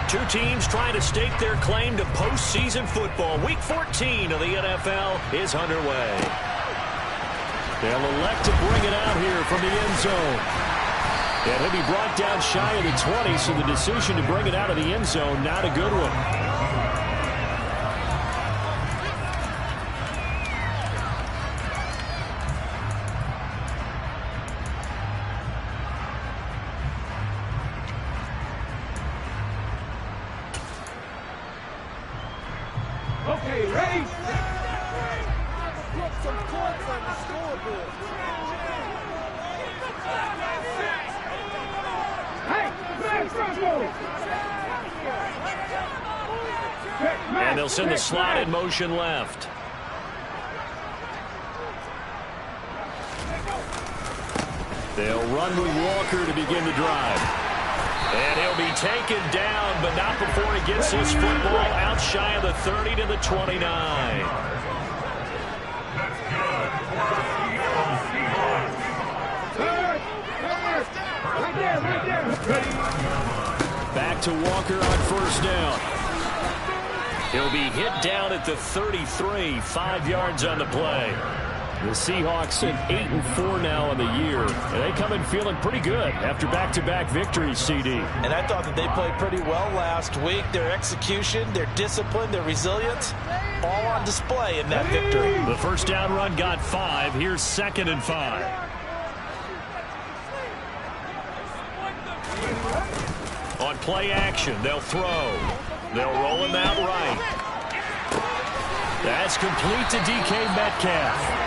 Two teams trying to stake their claim to postseason football. Week 14 of the NFL is underway. They'll elect to bring it out here from the end zone. And he'll be brought down shy of the 20, so the decision to bring it out of the end zone, not a good one. Okay, ready? Put some points on the scoreboard. And they'll send the slot in motion left. They'll run with Walker to begin the drive. And he'll be taken down, but not before he gets his football out shy of the 30 to the 29. Back to Walker on first down. He'll be hit down at the 33, 5 yards on the play. The Seahawks sit 8-4 now in the year, and they come in feeling pretty good after back-to-back victories, CD. And I thought that they played pretty well last week. Their execution, their discipline, their resilience, all on display in that victory. The first down run got 5. Here's 2nd and 5. On play action, they'll throw. They'll roll him out right. That's complete to DK Metcalf.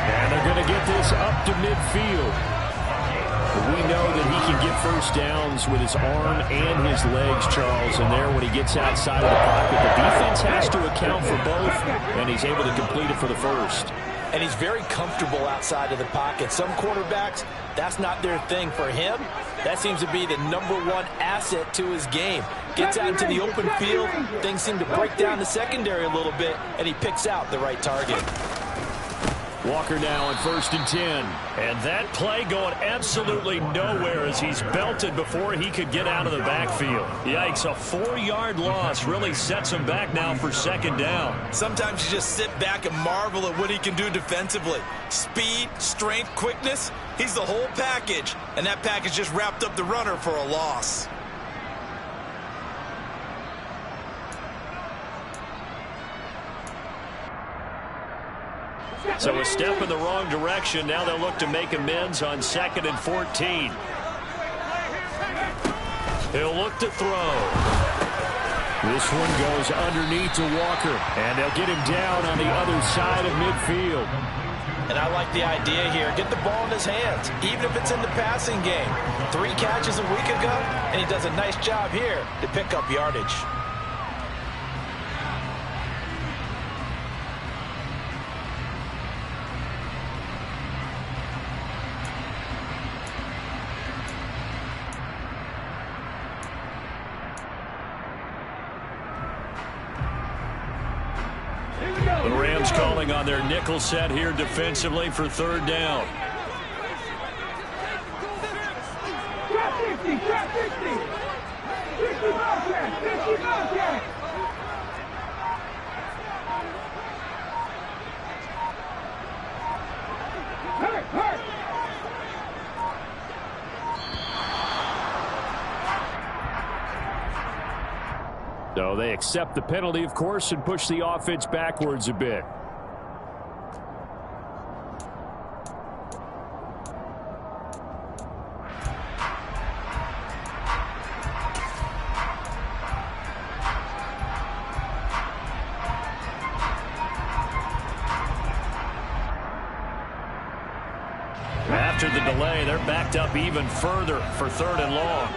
And they're going to get this up to midfield. We know that he can get first downs with his arm and his legs, Charles, and there when he gets outside of the pocket, the defense has to account for both, and he's able to complete it for the first. And he's very comfortable outside of the pocket. Some quarterbacks, that's not their thing. For him, that seems to be the #1 asset to his game. Gets out into the open field, things seem to break down the secondary a little bit, and he picks out the right target. Walker now on 1st and 10. And that play going absolutely nowhere as he's belted before he could get out of the backfield. Yikes, a 4-yard loss really sets him back now for 2nd down. Sometimes you just sit back and marvel at what he can do defensively. Speed, strength, quickness, he's the whole package. And that package just wrapped up the runner for a loss. So a step in the wrong direction. Now they'll look to make amends on 2nd and 14. He'll look to throw. This one goes underneath to Walker, and they'll get him down on the other side of midfield. And I like the idea here. Get the ball in his hands, even if it's in the passing game. 3 catches a week ago, and he does a nice job here to pick up yardage. The Rams calling on their nickel set here defensively for 3rd down. So they accept the penalty, of course, and push the offense backwards a bit. After the delay, they're backed up even further for 3rd and long.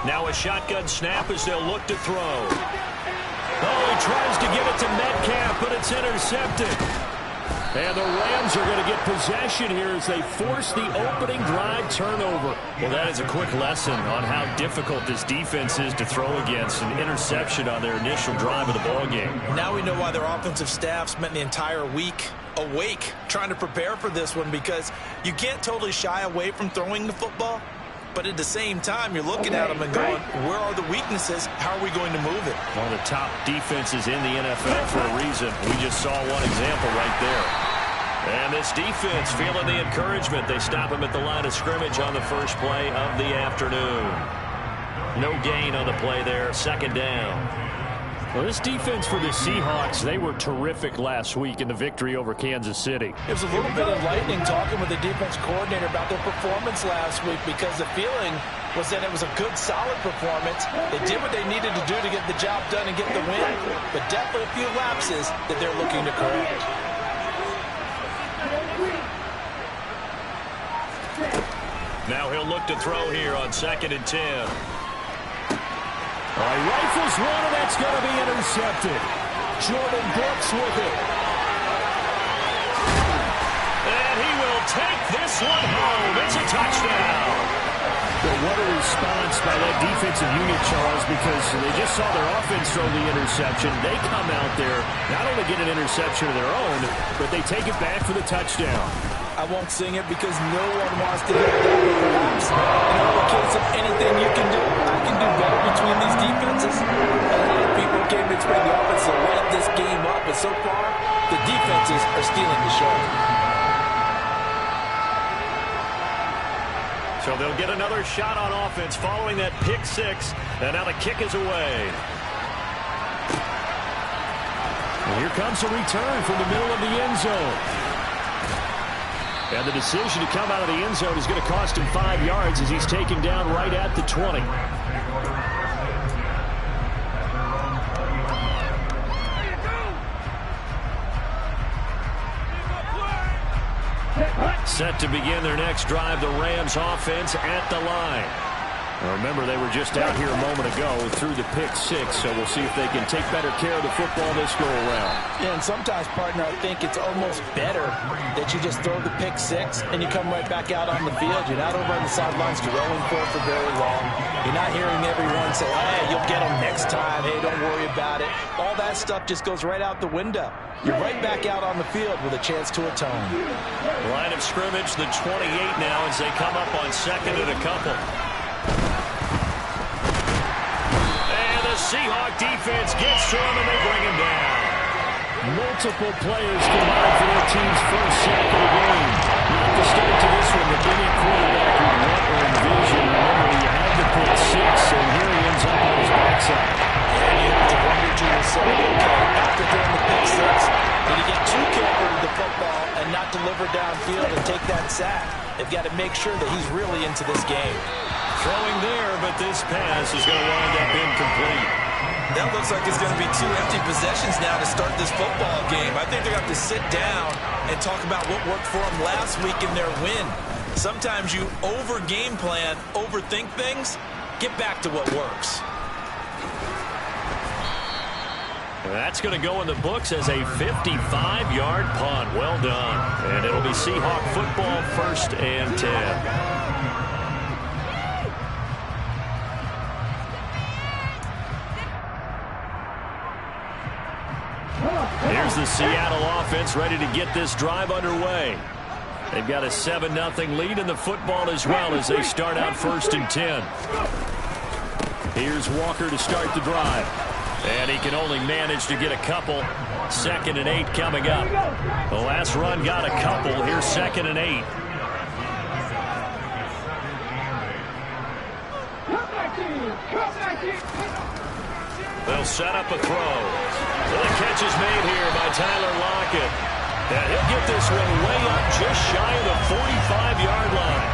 Now a shotgun snap as they'll look to throw. Oh, he tries to get it to Metcalf, but it's intercepted. And the Rams are going to get possession here as they force the opening drive turnover. Well, that is a quick lesson on how difficult this defense is to throw against. An interception on their initial drive of the ball game. Now we know why their offensive staff spent the entire week awake trying to prepare for this one, because you can't totally shy away from throwing the football. But at the same time, you're looking at them and going, where are the weaknesses? How are we going to move it? One of the top defenses in the NFL for a reason. We just saw one example right there. And this defense feeling the encouragement. They stop him at the line of scrimmage on the first play of the afternoon. No gain on the play there. Second down. Well, this defense for the Seahawks, they were terrific last week in the victory over Kansas City. It was a little bit enlightening talking with the defense coordinator about their performance last week, because the feeling was that it was a good, solid performance. They did what they needed to do to get the job done and get the win, but definitely a few lapses that they're looking to correct. Now he'll look to throw here on 2nd and 10. All right, rifles one, and that's going to be intercepted. Jordan Brooks with it. And he will take this one home. It's a touchdown. But what a response by that defensive unit, Charles, because they just saw their offense throw the interception. They come out there, not only get an interception of their own, but they take it back for the touchdown. I won't sing it because no one wants to hear that, perhaps. In all the case of anything you can do, I can do better between these defenses. A lot of people came to expect the offense to light this game up, but so far, the defenses are stealing the show. So they'll get another shot on offense following that pick six, and now the kick is away. And here comes a return from the middle of the end zone. And the decision to come out of the end zone is going to cost him 5 yards as he's taken down right at the 20. Set to begin their next drive, the Rams offense at the line. Now remember, they were just out here a moment ago through the pick six, so we'll see if they can take better care of the football this go-around. Yeah, and sometimes, partner, I think it's almost better that you just throw the pick six and you come right back out on the field. You're not over on the sidelines dwelling for it for very long. You're not hearing everyone say, hey, you'll get them next time. Hey, don't worry about it. All that stuff just goes right out the window. You're right back out on the field with a chance to atone. Line of scrimmage, the 28 now as they come up on 2nd and a couple. Seahawk defense gets to him, and they bring him down. Multiple players combined for their team's first sack of the game. Not the start to this one, but any quarterback would want or envision. Remember, you had the pick six, and here he ends up on his backside. And you have to wonder to yourself, okay, after throwing the pick six, did he get too careful with the football and not deliver downfield and take that sack? They've got to make sure that he's really into this game. Throwing there, but this pass is going to wind up incomplete. That looks like it's going to be 2 empty possessions now to start this football game. I think they're going to have to sit down and talk about what worked for them last week in their win. Sometimes you over-game plan, overthink things. Get back to what works. That's going to go in the books as a 55-yard punt. Well done. And it'll be Seahawk football, 1st and 10. Here's the Seattle offense ready to get this drive underway. They've got a 7-0 lead in the football as well as they start out 1st and 10. Here's Walker to start the drive. And he can only manage to get a couple. 2nd and 8 coming up. The last run got a couple. Here's 2nd and 8. They'll set up a throw. Well, the catch is made here by Tyler Lockett. And he'll get this one way up just shy of the 45-yard line.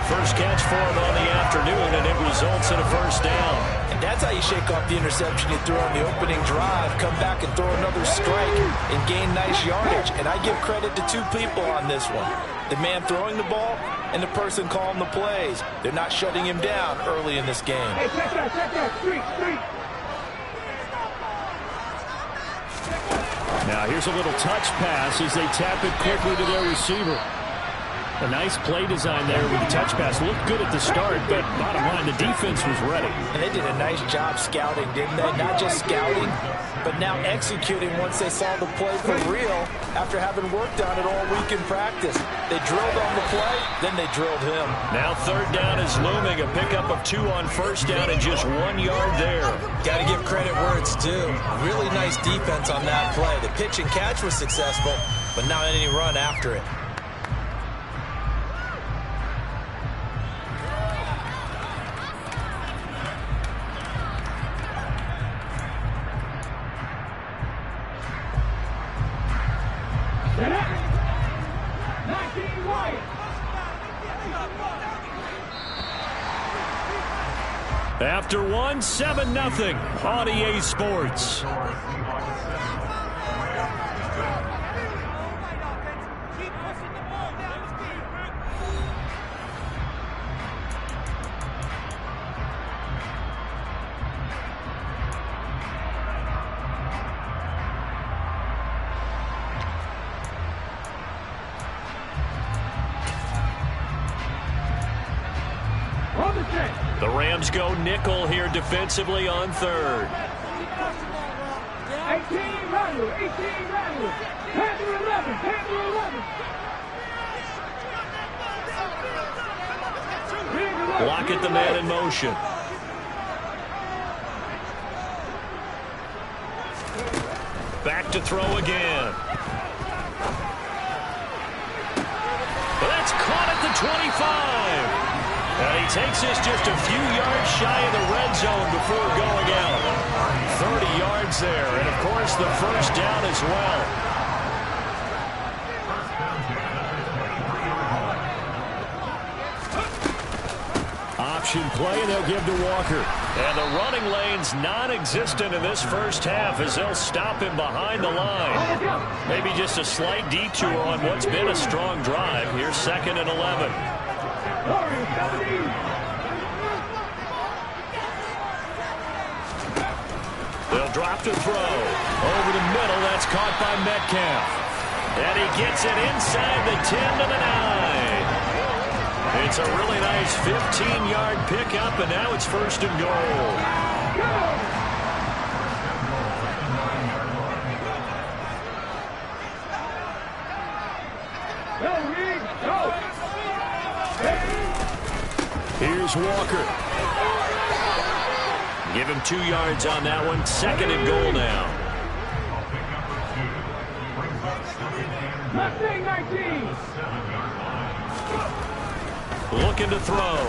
First catch for him on the afternoon, and it results in a 1st down. And that's how you shake off the interception you threw on the opening drive. Come back and throw another strike and gain nice yardage. And I give credit to 2 people on this one. The man throwing the ball and the person calling the plays. They're not shutting him down early in this game. Hey, check that, street. Now here's a little touch pass as they tap it quickly to their receiver. A nice play design there with the touch pass. Looked good at the start, but bottom line, the defense was ready. And they did a nice job scouting, didn't they? Not just scouting, but now executing once they saw the play for real after having worked on it all week in practice. They drilled on the play, then they drilled him. Now third down is looming. A pickup of 2 on first down and just 1 yard there. Got to give credit where it's due. Really nice defense on that play. The pitch and catch was successful, but not any run after it. After 1, 7-0 on EA Sports. The Rams go nickel here defensively on third. 18 Randall, 18 Randall, Panther 11, Panther 11. Block at the man in motion. Back to throw again. That's caught at the 25. And he takes this just a few yards shy of the red zone before going out. 30 yards there, and of course the first down as well. Option play, and they'll give to Walker. And the running lane's non-existent in this first half as they'll stop him behind the line. Maybe just a slight detour on what's been a strong drive. Here's 2nd and 11. They'll drop to throw. Over the middle, that's caught by Metcalf. And he gets it inside the 10 to the 9. It's a really nice 15-yard pickup, and now it's 1st and goal. Here's Walker. Give him 2 yards on that one. 2nd and goal now. Looking to throw.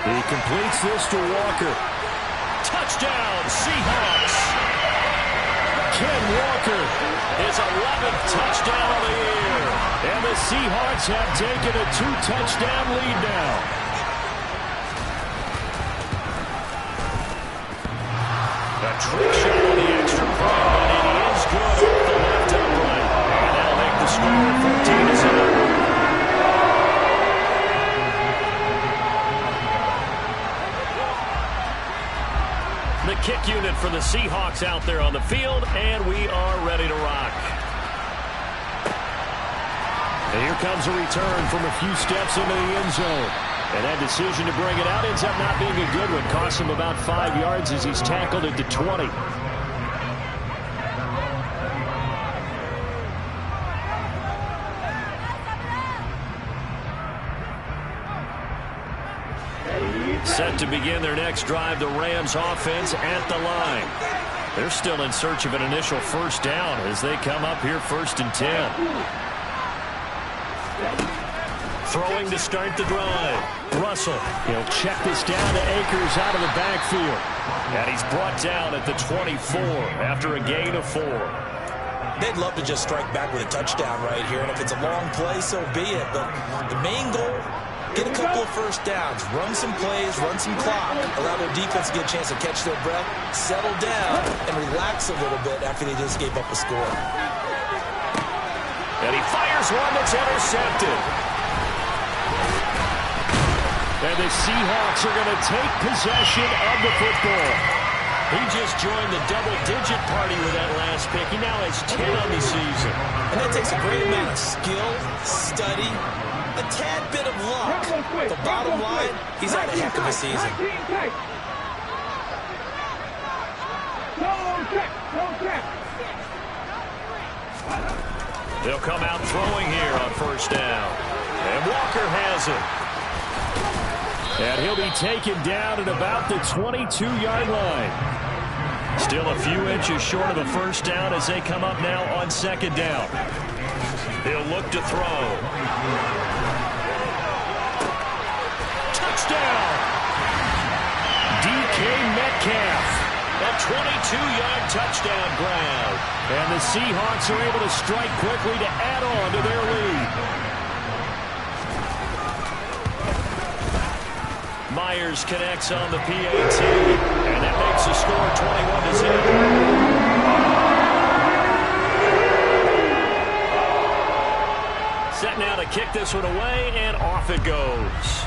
He completes this to Walker. Touchdown, Seahawks. Ken Walker, his 11th touchdown of the year. And the Seahawks have taken a 2-touchdown lead now. A trick shot on the extra point, but it is good off the left upright. And that'll make the score 14-7. The kick unit for the Seahawks out there on the field, and we are ready to rock. And here comes a return from a few steps into the end zone. And that decision to bring it out ends up not being a good one. Costs him about 5 yards as he's tackled at the 20. Set to begin their next drive, the Rams offense at the line. They're still in search of an initial first down as they come up here 1st and 10. Throwing to start the drive. Russell, he'll check this down to Akers out of the backfield. And he's brought down at the 24 after a gain of 4. They'd love to just strike back with a touchdown right here, and if it's a long play, so be it. But the main goal, get a couple of first downs, run some plays, run some clock, allow their defense to get a chance to catch their breath, settle down, and relax a little bit after they just gave up a score. And he fires one that's intercepted. And the Seahawks are going to take possession of the football. He just joined the double-digit party with that last pick. He now has 10 on the season. And that takes a great amount of skill, study, a tad bit of luck. The bottom line, he's had a heck of a season. They'll come out throwing here on first down. And Walker has it. And he'll be taken down at about the 22-yard line. Still a few inches short of a first down as they come up now on second down. He'll look to throw. Touchdown! DK Metcalf. A 22-yard touchdown grab. And the Seahawks are able to strike quickly to add on to their lead. Myers connects on the PAT, and that makes the score 21-0. Set now to kick this one away, and off it goes.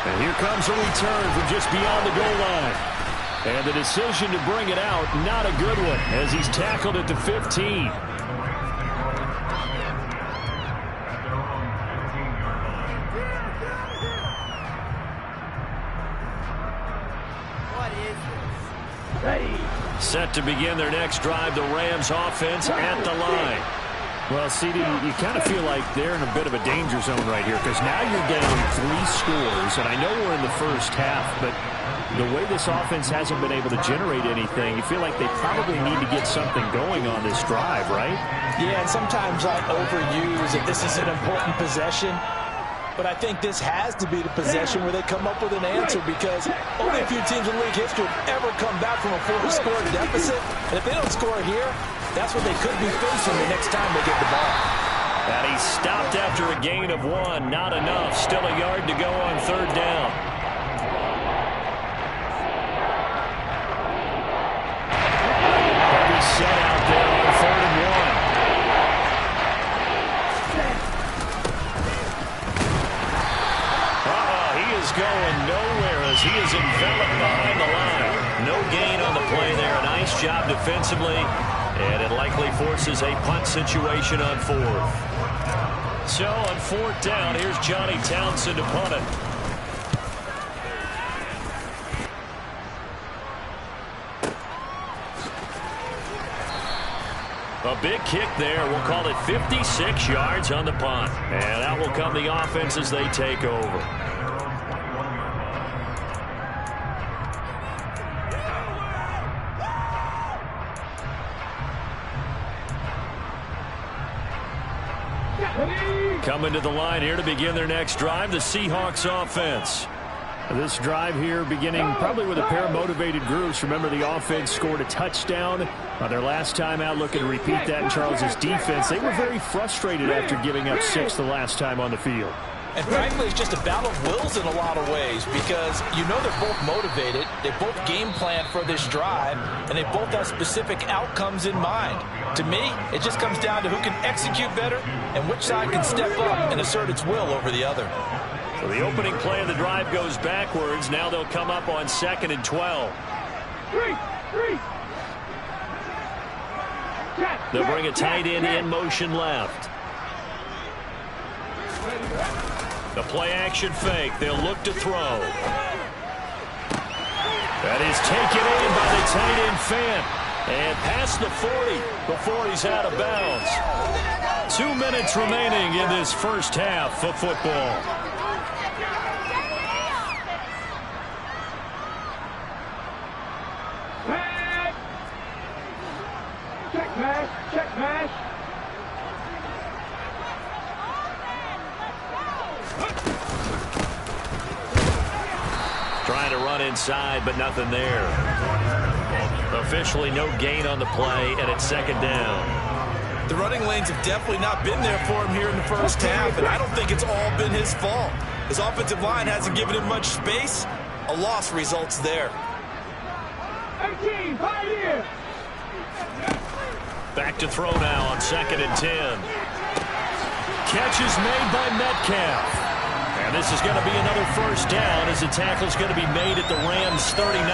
And here comes a return from just beyond the goal line. And the decision to bring it out, not a good one, as he's tackled at the 15. Set to begin their next drive, the Rams offense at the line. Well, CD, you kind of feel like they're in a bit of a danger zone right here because now you're down 3 scores, and I know we're in the first half, but the way this offense hasn't been able to generate anything, you feel like they probably need to get something going on this drive, right? Yeah, and sometimes I overuse if this is an important possession. But I think this has to be the possession where they come up with an answer because only a few teams in league history have ever come back from a 4-score deficit. And if they don't score here, that's what they could be facing the next time they get the ball. And he stopped after a gain of 1. Not enough. Still a yard to go on third down. Heavy set out there on 3rd and 1. Going nowhere as he is enveloped behind the line. No gain on the play there. A nice job defensively, and it likely forces a punt situation on 4th. So on 4th down, here's Johnny Townsend to punt it. A big kick there. We'll call it 56 yards on the punt. And out will come the offense as they take over. Coming to the line here to begin their next drive, the Seahawks offense. This drive here beginning probably with a pair of motivated groups. Remember, the offense scored a touchdown their last time out. Looking to repeat that in Charles's defense. They were very frustrated after giving up 6 the last time on the field. And frankly, it's just a battle of wills in a lot of ways because you know they're both motivated. They both game plan for this drive, and they both have specific outcomes in mind. To me, it just comes down to who can execute better and which side can step up and assert its will over the other. So the opening play of the drive goes backwards. Now they'll come up on 2nd and 12. They'll bring a tight end in motion left. The play action fake. They'll look to throw. That is taken in by the tight end Fant. And past the 40 before he's out of bounds. 2 minutes remaining in this first half of football. Check mash, check mash. Trying to run inside, but nothing there. Officially no gain on the play, and it's 2nd down. The running lanes have definitely not been there for him here in the first half, and I don't think it's all been his fault. His offensive line hasn't given him much space. A loss results there. 18, right here. Back to throw now on 2nd and 10. Catch is made by Metcalf. And And this is going to be another first down as the tackle's going to be made at the Rams' 39.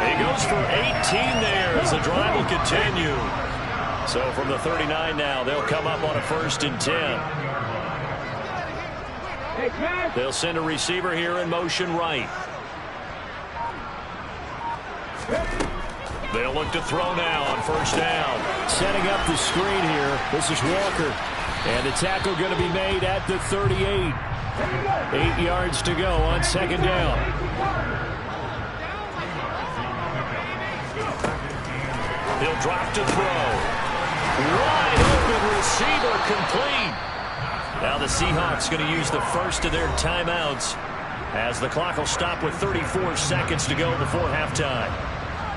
He goes for 18 there as the drive will continue. So from the 39 now, they'll come up on a 1st and 10. They'll send a receiver here in motion right. They'll look to throw now on 1st down. Setting up the screen here. This is Walker. And the tackle going to be made at the 38. 8 yards to go on 2nd down. He'll drop to throw. Wide open receiver complete. Now the Seahawks going to use the first of their timeouts as the clock will stop with 34 seconds to go before halftime.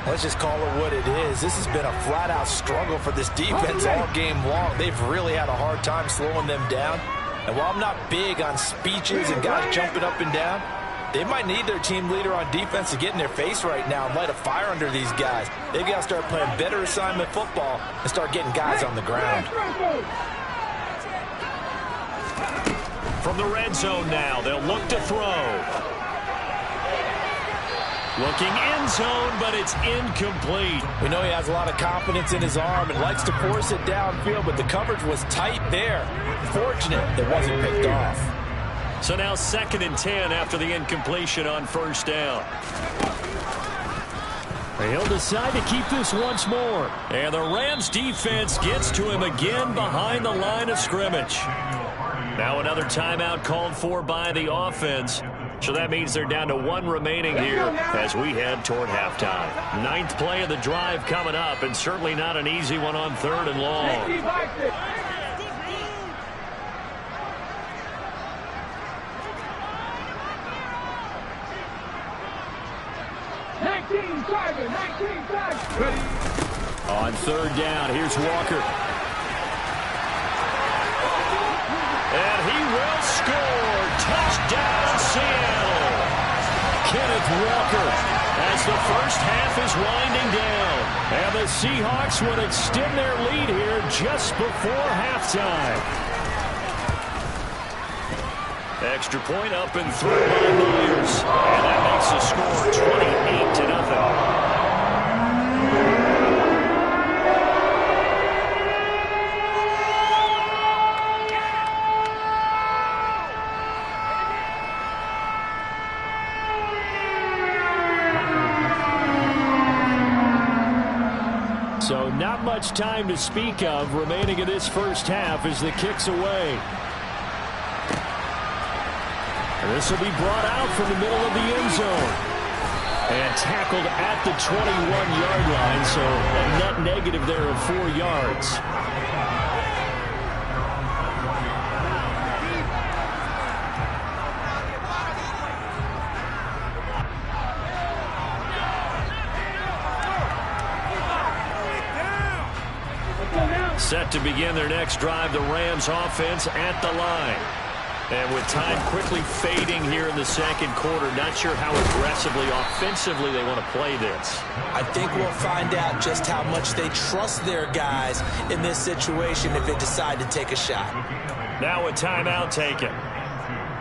Let's just call it what it is. This has been a flat-out struggle for this defense all game long. They've really had a hard time slowing them down. And while I'm not big on speeches and guys jumping up and down, they might need their team leader on defense to get in their face right now and light a fire under these guys. They've got to start playing better assignment football and start getting guys on the ground. From the red zone now, they'll look to throw. Looking end zone, but it's incomplete. We know he has a lot of confidence in his arm and likes to force it downfield, but the coverage was tight there. Fortunate it wasn't picked off. So now 2nd and 10 after the incompletion on 1st down. He'll decide to keep this once more. And the Rams defense gets to him again behind the line of scrimmage. Now another timeout called for by the offense. So that means they're down to 1 remaining here as we head toward halftime. 9th play of the drive coming up, and certainly not an easy one on 3rd and long. On 3rd down, here's Walker. And he will score. Touchdown, Seattle. Kenneth Walker as the first half is winding down. And the Seahawks would extend their lead here just before halftime. Extra point up and through by Myers. And that makes the score 28-0. So not much time to speak of remaining in this first half as the kick's away. And this will be brought out from the middle of the end zone. And tackled at the 21-yard line, so a net negative there of 4 yards. Set to begin their next drive, the Rams offense at the line. And with time quickly fading here in the 2nd quarter, not sure how aggressively, offensively they want to play this. I think we'll find out just how much they trust their guys in this situation if they decide to take a shot. Now a timeout taken.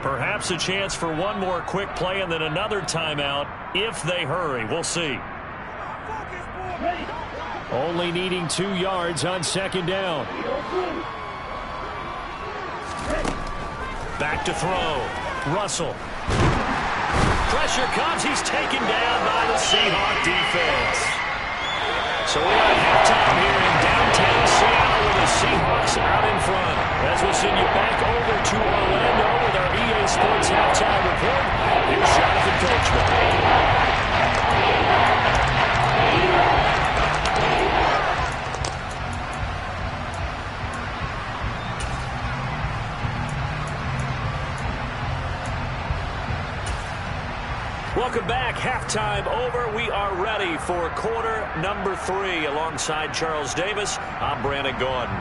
Perhaps a chance for one more quick play and then another timeout if they hurry. We'll see. Only needing 2 yards on 2nd down. Back to throw. Russell. Pressure comes. He's taken down by the Seahawk defense. So we're at halftime here in downtown Seattle with the Seahawks out in front. As we'll send you back over to Orlando with our EA Sports halftime report. Here's Jonathan Coachman. Welcome back. Halftime over. We are ready for quarter number 3. Alongside Charles Davis, I'm Brandon Gordon.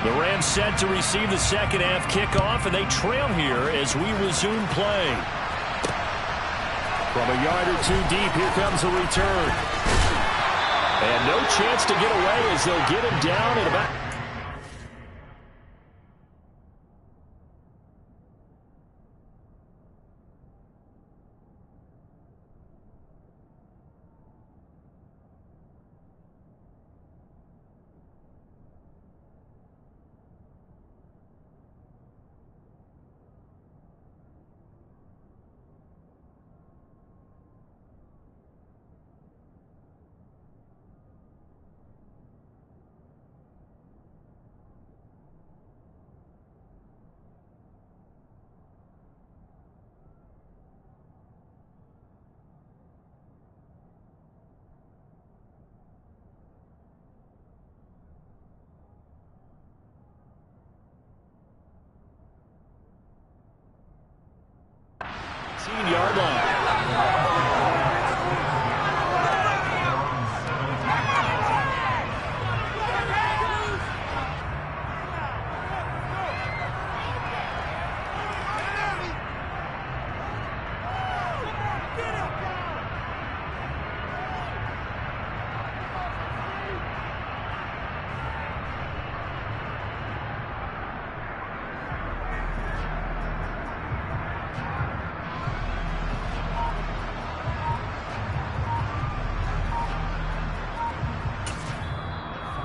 The Rams set to receive the second half kickoff, and they trail here as we resume play. From a yard or two deep, here comes the return. And no chance to get away as they'll get him down at about... Yard line.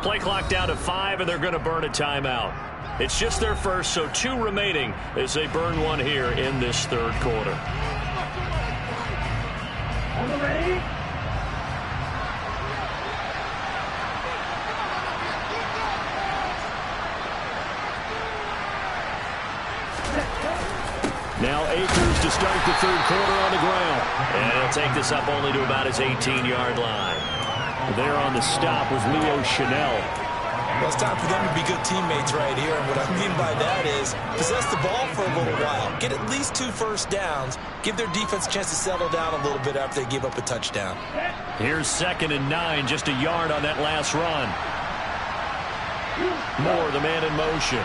Play clock down to 5, and they're going to burn a timeout. It's just their first, so 2 remaining as they burn one here in this third quarter. Now Akers to start the third quarter on the ground. And he'll take this up only to about his 18-yard line. There on the stop was Leo Chanel. Well, it's time for them to be good teammates right here. And what I mean by that is possess the ball for a little while. Get at least 2 first downs. Give their defense a chance to settle down a little bit after they give up a touchdown. Here's 2nd and 9, just a yard on that last run. Moore, the man in motion.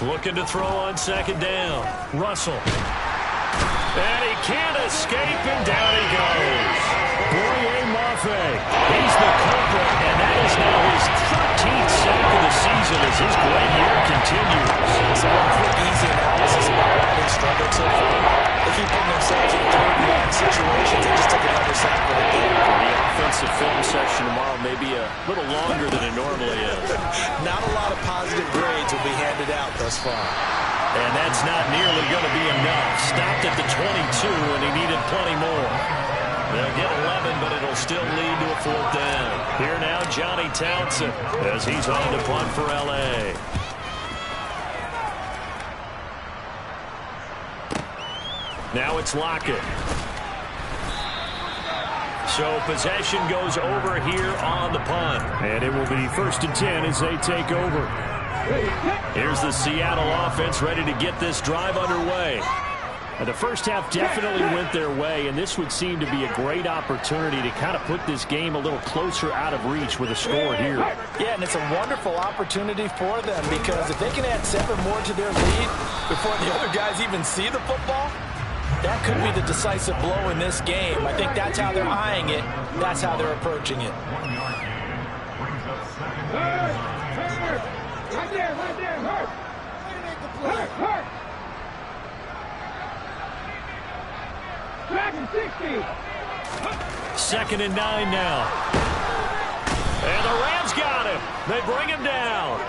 Looking to throw on 2nd down. Russell. And he can't escape, and down he goes. Boye Mafe. He's the culprit, and that is now his 13th sack of the season as his great year continues. So one quick, easy analysis about why they struggled so far. They keep putting themselves in third-and-long situations. They just took another sack right there. The offensive film session tomorrow may be a little longer than it normally is. Not a lot of positive grades will be handed out thus far. And that's not nearly going to be enough. Stopped at the 22, and he needed plenty more. They'll get 11, but it'll still lead to a 4th down. Here now, Johnny Townsend, as he's on to punt for L.A. Now it's Lockett. So possession goes over here on the punt. And it will be 1st and 10 as they take over. Here's the Seattle offense ready to get this drive underway. And the first half definitely went their way, and this would seem to be a great opportunity to kind of put this game a little closer out of reach with a score here. Yeah, and it's a wonderful opportunity for them because if they can add 7 more to their lead before the other guys even see the football, that could be the decisive blow in this game. I think that's how they're eyeing it. That's how they're approaching it. Right there, hurt. Hurt. Dragon 60. 2nd and 9 now. And the Rams got him. They bring him down.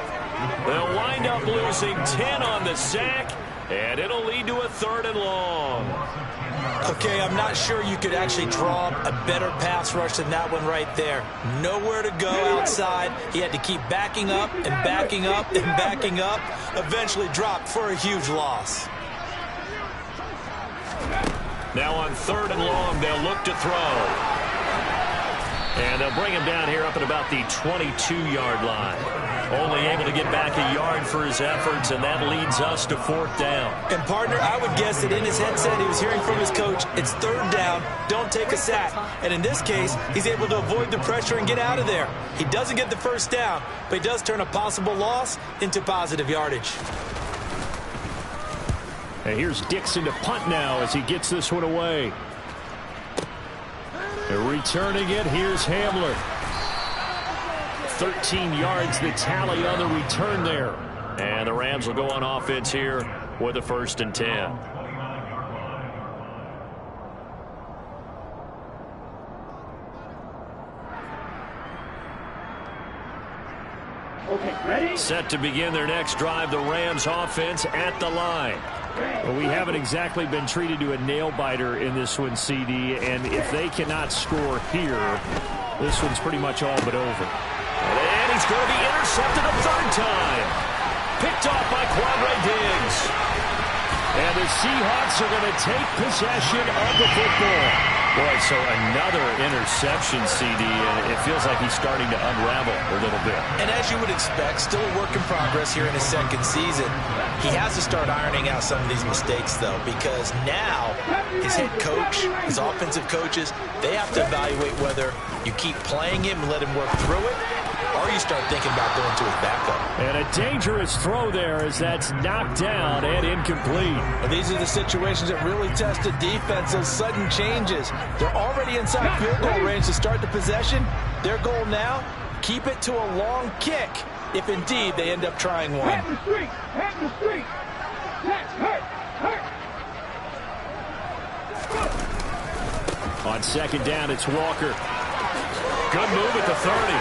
They'll wind up losing 10 on the sack, and it'll lead to a 3rd and long. Okay, I'm not sure you could actually draw a better pass rush than that one right there. Nowhere to go outside. He had to keep backing up and backing up and backing up. Eventually dropped for a huge loss. Now on 3rd and long, they'll look to throw. And they'll bring him down here up at about the 22-yard line. Only able to get back a yard for his efforts, and that leads us to 4th down. And, partner, I would guess that in his headset he was hearing from his coach, it's 3rd down, don't take a sack. And in this case, he's able to avoid the pressure and get out of there. He doesn't get the 1st down, but he does turn a possible loss into positive yardage. And here's Dixon to punt now as he gets this one away. And returning it, here's Hamler. 13 yards the tally on the return there. And the Rams will go on offense here with a 1st and 10. Okay, ready? Set to begin their next drive, the Rams offense at the line. Well, we haven't exactly been treated to a nail-biter in this one, CD, and if they cannot score here, this one's pretty much all but over. And he's going to be intercepted a 3rd time. Picked off by Quandre Diggs. And the Seahawks are going to take possession of the football. Boy, so another interception, CD, and it feels like he's starting to unravel a little bit. And as you would expect, still a work in progress here in his 2nd season. He has to start ironing out some of these mistakes, though, because now his head coach, his offensive coaches, they have to evaluate whether you keep playing him and let him work through it, or you start thinking about going to his backup. And a dangerous throw there as that's knocked down and incomplete. And these are the situations that really test the defense, those sudden changes. They're already inside field goal range to start the possession. Their goal now, keep it to a long kick, if indeed they end up trying one. Hit the street! Hit the street! That's hurt! Hurt! On 2nd down, it's Walker. Good move at the 30.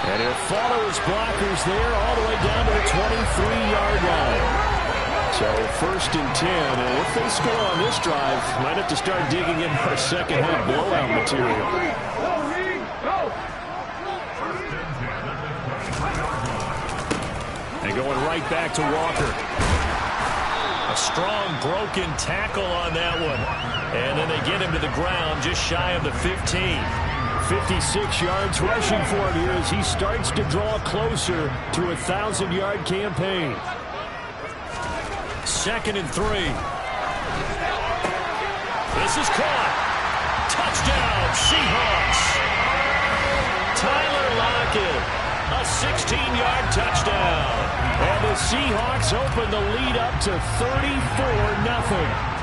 And he'll follow his blockers there all the way down to the 23-yard line. So 1st and 10, and if they score on this drive, might have to start digging in for second-half blowout material. And going right back to Walker. A strong broken tackle on that one. And then they get him to the ground just shy of the 15. 56 yards rushing for him here as he starts to draw closer to a 1,000-yard campaign. 2nd and 3. This is caught. Touchdown, Seahawks. Tyler Lockett, a 16-yard touchdown. And the Seahawks open the lead up to 34-0.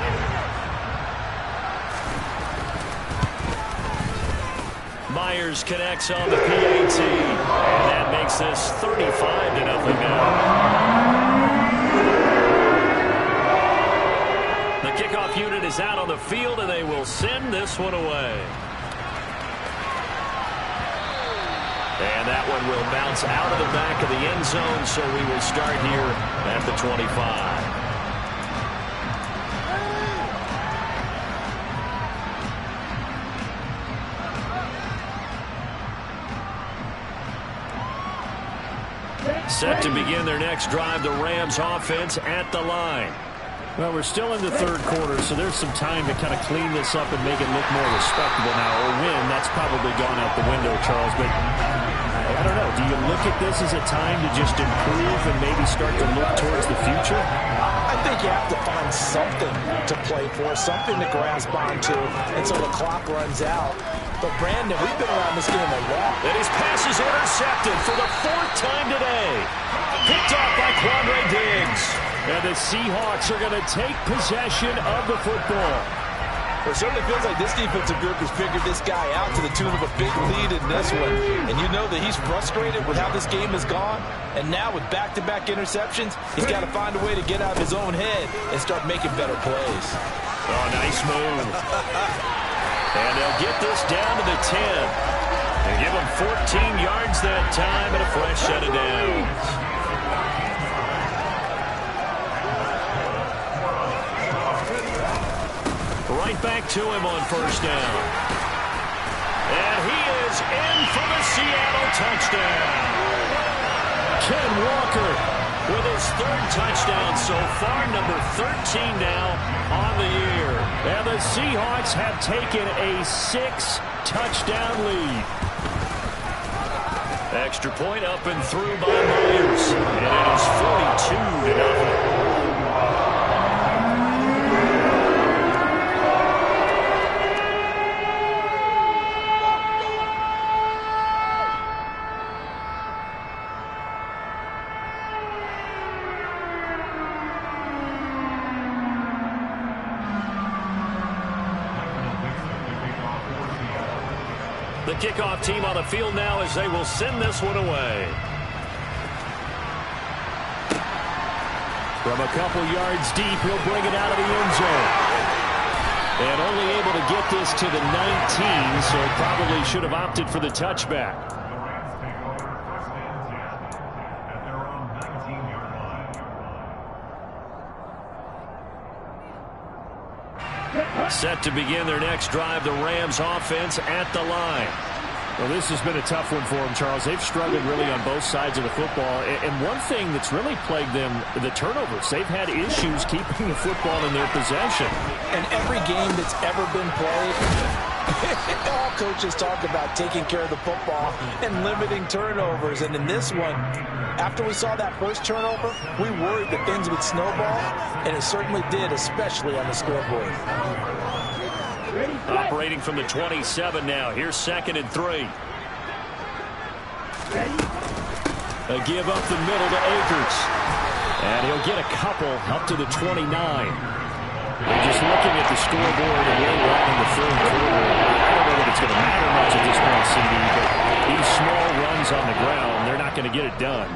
Myers connects on the PAT, and that makes this 35-0 now. The kickoff unit is out on the field, and they will send this one away. And that one will bounce out of the back of the end zone, so we will start here at the 25. Set to begin their next drive, the Rams offense at the line. Well, we're still in the 3rd quarter, so there's some time to kind of clean this up and make it look more respectable now. Or win, that's probably gone out the window, Charles. But I don't know. Do you look at this as a time to just improve and maybe start to look towards the future? I think you have to find something to play for, something to grasp onto until the clock runs out. But, Brandon, we've been around this game a lot. And his pass is intercepted for the 4th time today. Picked off by Quandre Diggs. And the Seahawks are going to take possession of the football. Well, it certainly feels like this defensive group has figured this guy out to the tune of a big lead in this one. And you know that he's frustrated with how this game has gone. And now with back-to-back interceptions, he's got to find a way to get out of his own head and start making better plays. Oh, nice move. And they'll get this down to the 10. They give him 14 yards that time and a fresh set of downs. Right back to him on 1st down. And he is in for the Seattle touchdown. Ken Walker with his 3rd touchdown so far, number 13 now on the year. And the Seahawks have taken a 6-touchdown lead. Extra point up and through by Myers. And it is 42-0. The kickoff team on the field now as they will send this one away. From a couple yards deep, he'll bring it out of the end zone. And only able to get this to the 19, so probably should have opted for the touchback. Set to begin their next drive, the Rams offense at the line. Well, this has been a tough one for them, Charles. They've struggled really on both sides of the football. And one thing that's really plagued them, the turnovers. They've had issues keeping the football in their possession. And every game that's ever been played, all coaches talk about taking care of the football and limiting turnovers. And in this one, after we saw that first turnover, we worried that things would snowball, and it certainly did, especially on the scoreboard. Operating from the 27 now. Here's 2nd and 3. A give up the middle to Akers. And he'll get a couple up to the 29. And just looking at the scoreboard and where we're at in the third quarter, I don't know that it's going to matter much at this point, CD, but these small runs on the ground, they're not going to get it done.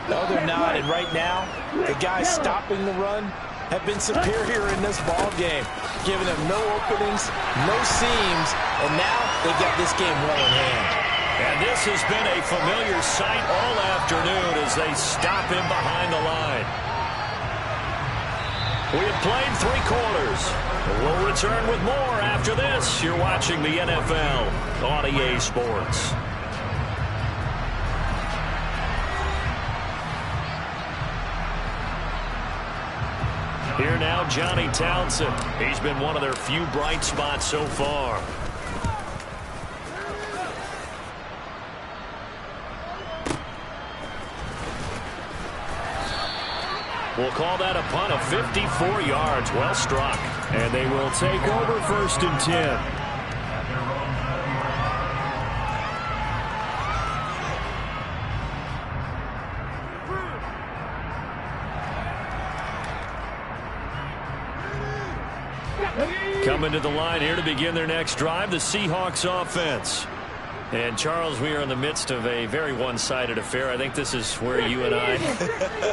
No, they're not. And right now, the guys stopping the run have been superior in this ball game, giving them no openings, no seams, and now they've got this game well in hand. And this has been a familiar sight all afternoon as they stop him behind the line. We have played 3 quarters. We'll return with more after this. You're watching the NFL on EA Sports. Here now, Johnny Townsend. He's been one of their few bright spots so far. We'll call that a punt of 54 yards. Well struck. And they will take over 1st and 10. Coming to the line here to begin their next drive, the Seahawks offense. And, Charles, we are in the midst of a very one-sided affair. I think this is where you and I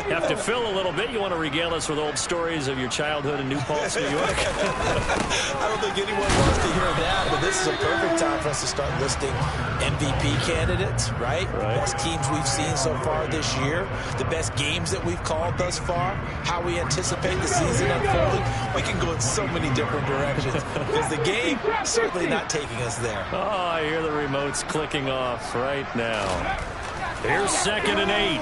have to fill a little bit. You want to regale us with old stories of your childhood in New Paltz, New York? I don't think anyone wants to hear that, but this is a perfect time for us to start listing MVP candidates, right? Best teams we've seen so far this year, the best games that we've called thus far, how we anticipate the season unfolding. We can go in so many different directions because the game is certainly not taking us there. Oh, I hear the remotes clicking off right now. Here's 2nd and 8.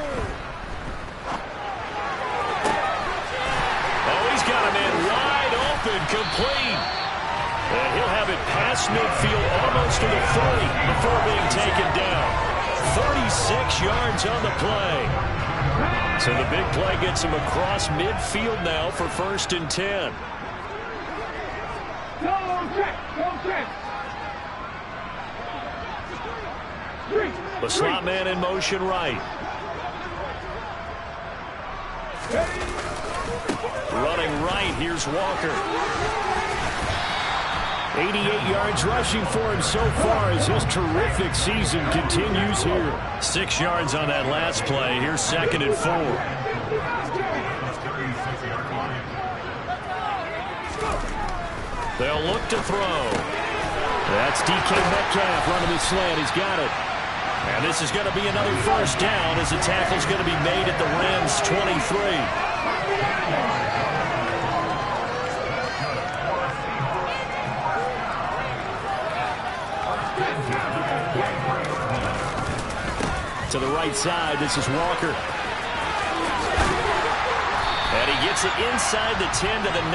Oh, he's got a man wide open, complete. And he'll have it past midfield almost to the 30 before being taken down. 36 yards on the play. So the big play gets him across midfield now for 1st and 10. Go check. The slot man in motion right. Running right, here's Walker. 88 yards rushing for him so far as his terrific season continues here. 6 yards on that last play. Here's 2nd and 4. They'll look to throw. That's DK Metcalf running the slant. He's got it. And this is going to be another 1st down as the tackle's going to be made at the Rams' 23. To the right side, this is Walker. And he gets it inside the 10 to the 9.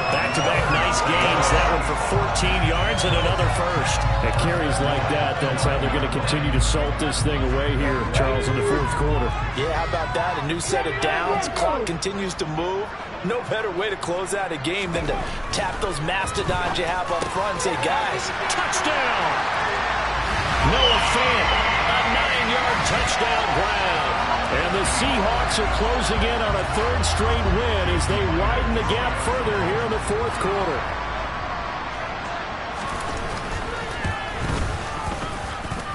Back-to-back nice gains. That one for 14 yards and another first. At carries like that, that's how they're going to continue to salt this thing away here, Charles, in the fourth quarter. Yeah, how about that? A new set of downs. Clock continues to move. No better way to close out a game than to tap those mastodons you have up front and say, guys, touchdown! Noah Fant, a 9-yard touchdown ground. And the Seahawks are closing in on a third straight win as they widen the gap further here in the fourth quarter.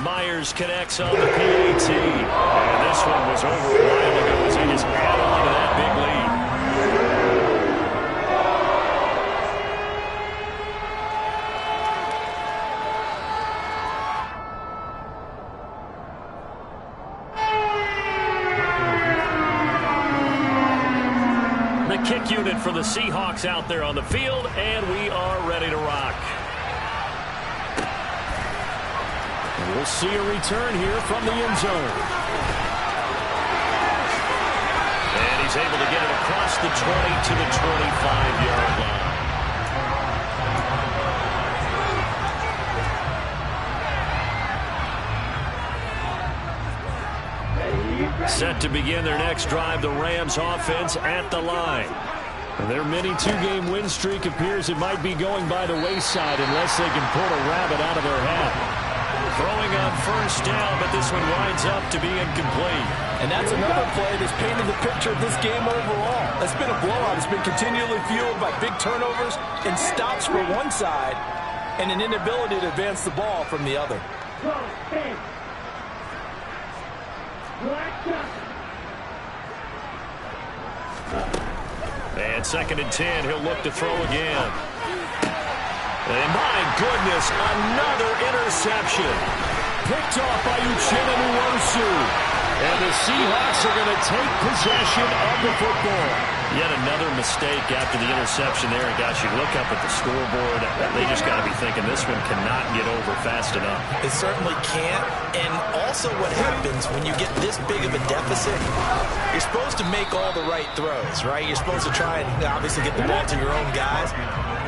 Myers connects on the PAT. And this one was over a while ago as he just added on to that big lead. Kick unit for the Seahawks out there on the field, and we are ready to rock. And we'll see a return here from the end zone. And he's able to get it across the 20 to the 25-yard line. Set to begin their next drive, the Rams offense at the line. Their mini two-game win streak appears it might be going by the wayside unless they can pull a rabbit out of their hat. Throwing on first down, but this one winds up to be incomplete. And that's another play that's painted the picture of this game overall. It's been a blowout. It's been continually fueled by big turnovers and stops for one side and an inability to advance the ball from the other. And 2nd and 10, he'll look to throw again. And my goodness, another interception. Picked off by Uchenna Nwosu. And the Seahawks are going to take possession of the football. Yet another mistake after the interception there. And gosh, you look up at the scoreboard, they just got to be thinking this one cannot get over fast enough. It certainly can't. And also what happens when you get this big of a deficit, you're supposed to make all the right throws, right? You're supposed to try and obviously get the ball to your own guys.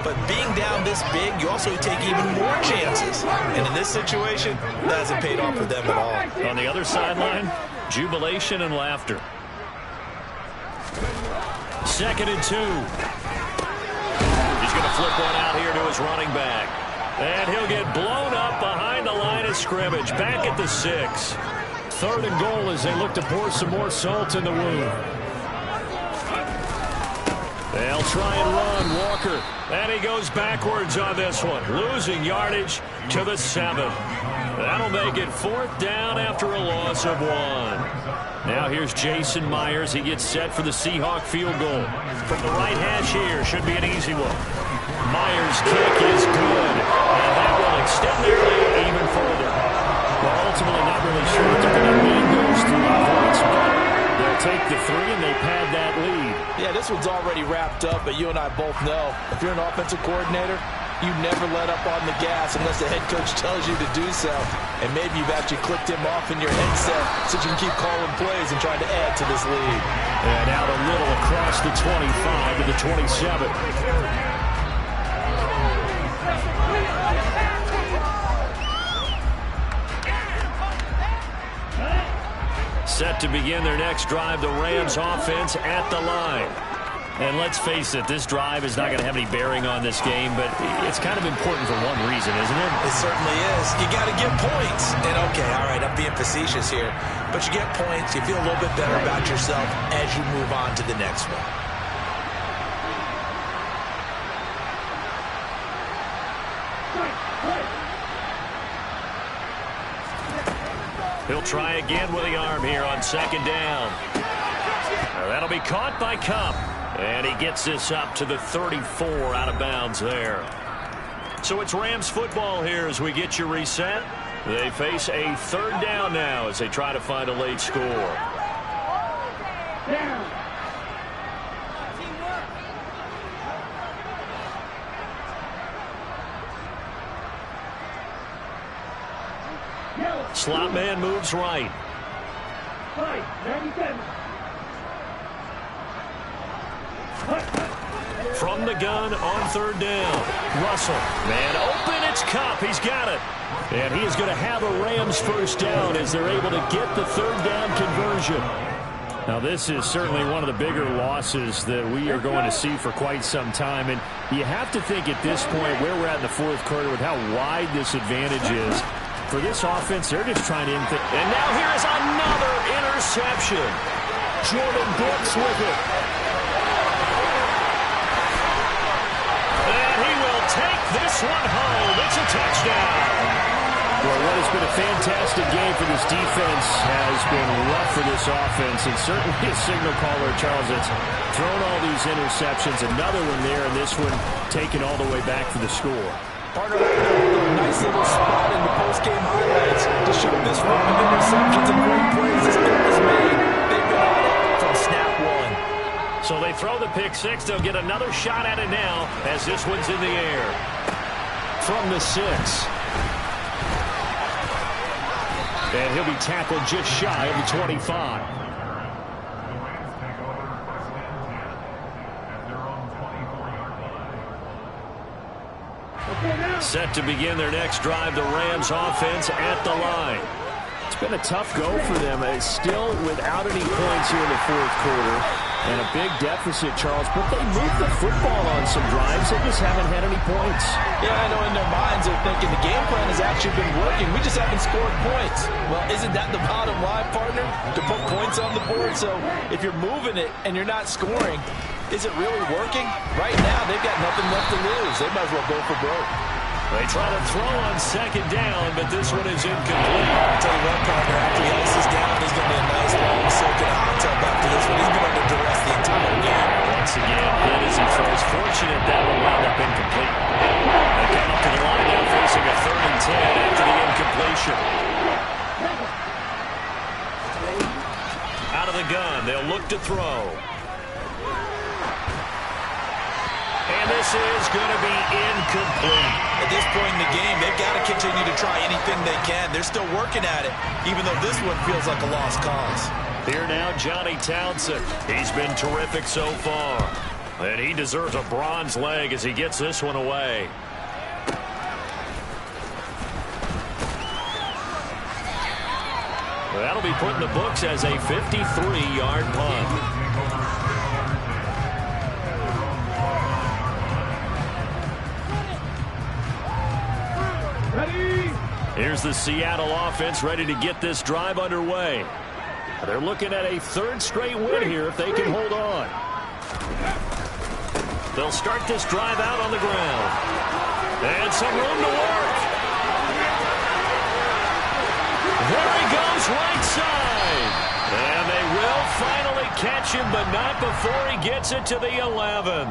But being down this big, you also take even more chances. And in this situation, that hasn't paid off for them at all. On the other sideline, jubilation and laughter. 2nd and 2. He's going to flip one out here to his running back. And he'll get blown up behind the line of scrimmage. Back at the 6. 3rd and goal as they look to pour some more salt in the wound. They'll try and run Walker. And he goes backwards on this one. Losing yardage to the 7. That'll make it 4th down after a loss of 1. Now here's Jason Myers. He gets set for the Seahawk field goal. From the right hash here, should be an easy one. Myers' kick is good. And that will extend their lead even further. Well, ultimately not really sure what they're going to need those 3 points, but they'll take the 3 and they pad that lead. Yeah, this one's already wrapped up, but you and I both know if you're an offensive coordinator, you never let up on the gas unless the head coach tells you to do so. And maybe you've actually clicked him off in your headset so you can keep calling plays and trying to add to this lead. And out a little across the 25 to the 27. Set to begin their next drive, the Rams offense at the line. And let's face it, this drive is not going to have any bearing on this game, but it's kind of important for one reason, isn't it? It certainly is. You got to get points. And okay, all right, I'm being facetious here, but you get points, you feel a little bit better about yourself as you move on to the next one. He'll try again with the arm here on 2nd down. Now that'll be caught by Cup. And he gets this up to the 34 out of bounds there. So it's Rams football here as we get you reset. They face a 3rd down now as they try to find a late score. Slot man moves right. From the gun on third down. Russell. Man open. It's Cup. He's got it. And he is going to have a Rams first down as they're able to get the third down conversion. Now, this is certainly one of the bigger losses that we are going to see for quite some time. And you have to think at this point where we're at in the fourth quarter with how wide this advantage is. For this offense, they're just trying to... And now here is another interception. Jordan Brooks with it. And he will take this one home. It's a touchdown. Well, what has been a fantastic game for this defense has been rough for this offense, and certainly a signal caller, Charles, that's thrown all these interceptions. Another one there, and this one taken all the way back for the score. Partner, a nice little spot in the post-game highlights to show this run of interceptions and great plays this team has made. They've been on it from snap one. So they throw the pick six. They'll get another shot at it now as this one's in the air. From the 6. And he'll be tackled just shy of the 25. Set to begin their next drive, the Rams offense at the line. It's been a tough go for them. It's still without any points here in the fourth quarter. And a big deficit, Charles. But they moved the football on some drives. They just haven't had any points. Yeah, I know in their minds they're thinking the game plan has actually been working. We just haven't scored points. Well, isn't that the bottom line, partner? To put points on the board. So if you're moving it and you're not scoring, is it really working? Right now, they've got nothing left to lose. They might as well go for broke. They try to throw on second down, but this one is incomplete. I'll tell you what, partner, after he ices down, there's going to be a nice long soaking hot tub after this one. He's been under duress the entire game. Once again, hit as he throws. Fortunate that will wound up incomplete. They come up to the line now facing a 3rd and 10 after the incompletion. Out of the gun, they'll look to throw. And this is going to be incomplete. At this point in the game, they've got to continue to try anything they can. They're still working at it, even though this one feels like a lost cause. Here now, Johnny Townsend. He's been terrific so far. And he deserves a bronze leg as he gets this one away. Well, that'll be put in the books as a 53-yard punt. Here's the Seattle offense ready to get this drive underway. They're looking at a 3rd straight win here if they can hold on. They'll start this drive out on the ground. And some room to work. There he goes right side. And they will finally catch him, but not before he gets it to the 11.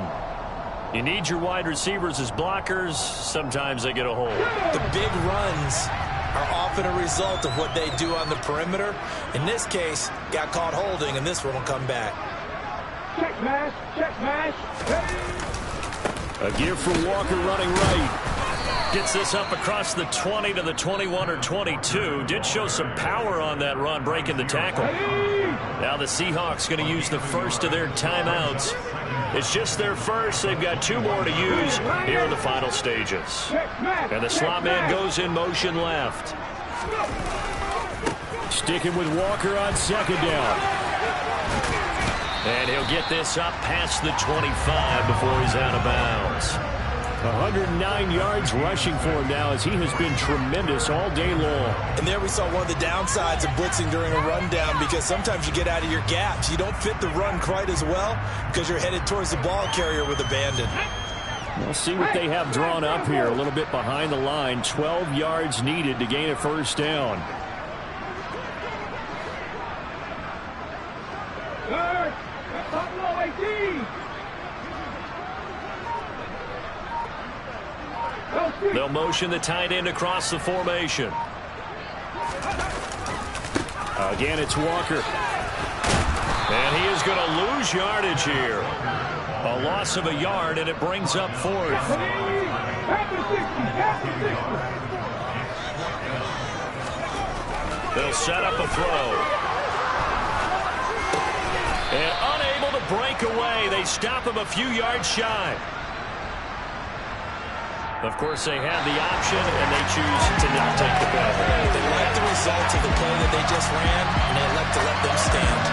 You need your wide receivers as blockers. Sometimes they get a hold. The big runs are often a result of what they do on the perimeter. In this case, got caught holding, and this one will come back. Check mash, check mash. A give for Walker running right. Gets this up across the 20 to the 21 or 22. Did show some power on that run, breaking the tackle. Now the Seahawks going to use the first of their timeouts. It's just their first. They've got 2 more to use here in the final stages. And the slot man goes in motion left. Sticking with Walker on second down. And he'll get this up past the 25 before he's out of bounds. 109 yards rushing for him now as he has been tremendous all day long. And there we saw one of the downsides of blitzing during a rundown, because sometimes you get out of your gaps. You don't fit the run quite as well because you're headed towards the ball carrier with abandon. We'll see what they have drawn up here. A little bit behind the line. 12 yards needed to gain a first down. They'll motion the tight end across the formation. Again, it's Walker. And he is going to lose yardage here. A loss of a yard, and it brings up 4th. They'll set up a throw. And unable to breakaway. They stop him a few yards shy. Of course, they have the option, and they choose to not take the play. They like the results of the play that they just ran, and they elect to let them stand.